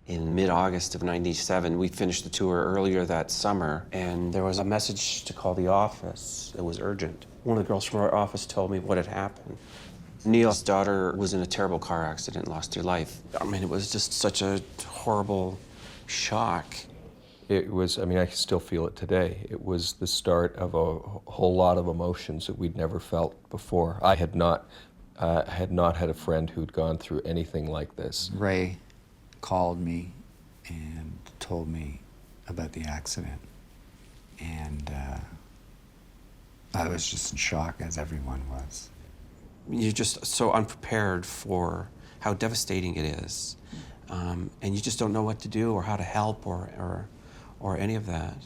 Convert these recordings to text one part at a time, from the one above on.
In mid-August of '97, we finished the tour earlier that summer, and there was a message to call the office. It was urgent. One of the girls from our office told me what had happened. Neil's daughter was in a terrible car accident and lost her life. I mean, it was just such a horrible shock. It was, I mean, I still feel it today. It was the start of a whole lot of emotions that we'd never felt before. I had not had a friend who'd gone through anything like this. Ray called me and told me about the accident. And I was just in shock, as everyone was. You're just so unprepared for how devastating it is. And you just don't know what to do or how to help or any of that.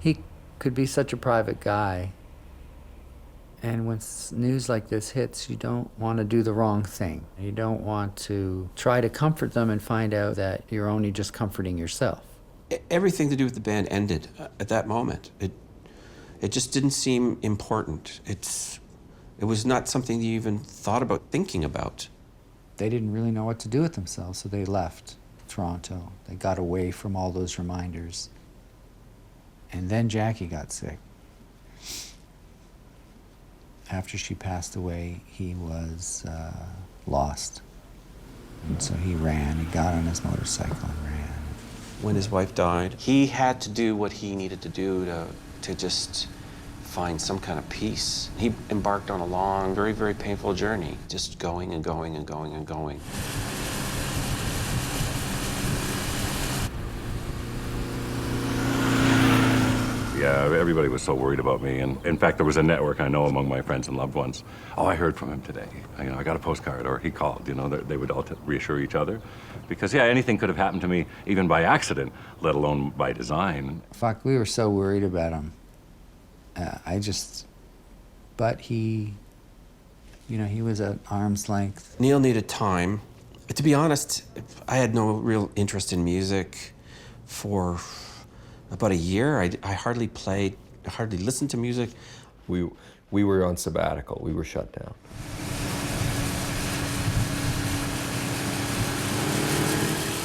He could be such a private guy. And when news like this hits, you don't want to do the wrong thing. You don't want to try to comfort them and find out that you're only just comforting yourself. Everything to do with the band ended at that moment. It just didn't seem important. It was not something you even thought about thinking about. They didn't really know what to do with themselves, so they left Toronto. They got away from all those reminders. And then Jackie got sick. After she passed away, he was lost. And so he ran, he got on his motorcycle and ran. When his wife died, he had to do what he needed to do to just find some kind of peace. He embarked on a long, very, very painful journey, just going and going and going and going. Yeah, everybody was so worried about me. And in fact, there was a network I know among my friends and loved ones. Oh, I heard from him today. I got a postcard, or he called. They would all reassure each other. Because, yeah, anything could have happened to me, even by accident, let alone by design. Fuck, we were so worried about him. But he was at arm's length. Neil needed time. To be honest, I had no real interest in music for about a year. I hardly played, I hardly listened to music. We were on sabbatical. We were shut down.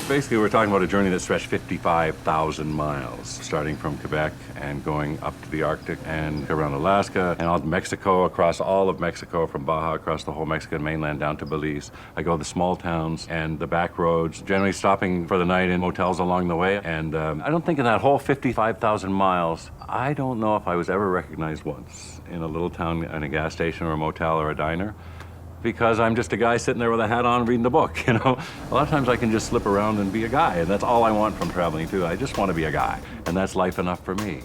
Basically, we're talking about a journey that stretched 55,000 miles, starting from Quebec and going up to the Arctic and around Alaska and out Mexico, across all of Mexico, from Baja across the whole Mexican mainland down to Belize. I go to the small towns and the back roads, generally stopping for the night in motels along the way. And I don't think in that whole 55,000 miles, I don't know if I was ever recognized once in a little town in a gas station or a motel or a diner. Because I'm just a guy sitting there with a hat on reading a book, A lot of times I can just slip around and be a guy, and that's all I want from traveling too. I just want to be a guy, and that's life enough for me.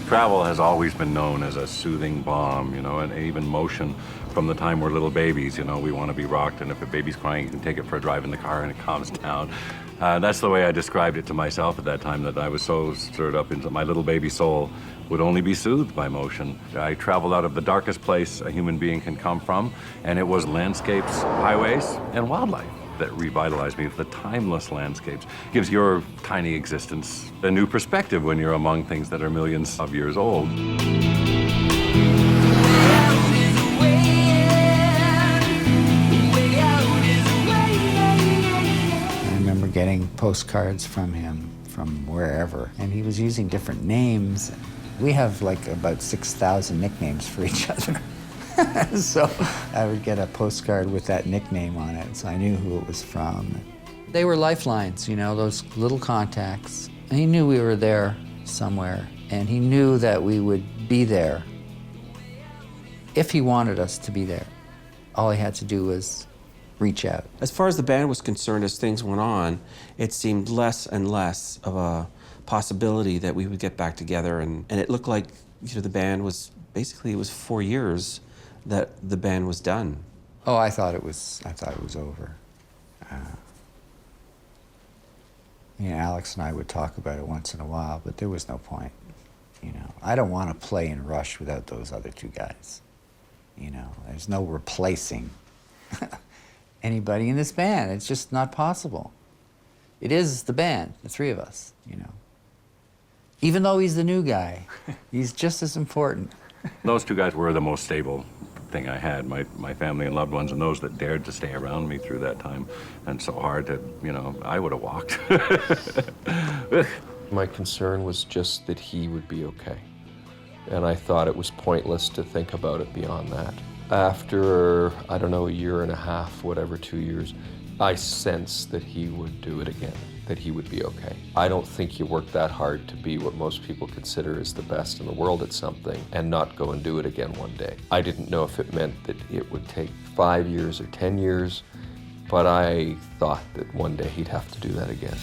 Travel has always been known as a soothing balm, and even motion from the time we're little babies, we want to be rocked, and if a baby's crying, you can take it for a drive in the car and it calms down. That's the way I described it to myself at that time, that I was so stirred up into my little baby soul would only be soothed by motion. I traveled out of the darkest place a human being can come from, and it was landscapes, highways, and wildlife that revitalized me. The timeless landscapes gives your tiny existence a new perspective when you're among things that are millions of years old. I remember getting postcards from him from wherever, and he was using different names. We have like about 6,000 nicknames for each other. So I would get a postcard with that nickname on it, so I knew who it was from. They were lifelines, those little contacts. And he knew we were there somewhere, and he knew that we would be there if he wanted us to be there. All he had to do was reach out. As far as the band was concerned, as things went on, it seemed less and less of a possibility that we would get back together, and it looked like the band was, basically it was 4 years that the band was done. Oh, I thought it was over. Alex and I would talk about it once in a while, but there was no point. I don't want to play in Rush without those other two guys. There's no replacing anybody in this band. It's just not possible. It is the band, the three of us, you know. Even though he's the new guy, he's just as important. Those two guys were the most stable thing I had, my family and loved ones, and those that dared to stay around me through that time. And so hard that, you know, I would have walked. My concern was just that he would be okay. And I thought it was pointless to think about it beyond that. After, I don't know, a year and a half, whatever, 2 years, I sensed that he would do it again, that he would be okay. I don't think you work that hard to be what most people consider is the best in the world at something and not go and do it again one day. I didn't know if it meant that it would take 5 years or 10 years, but I thought that one day he'd have to do that again.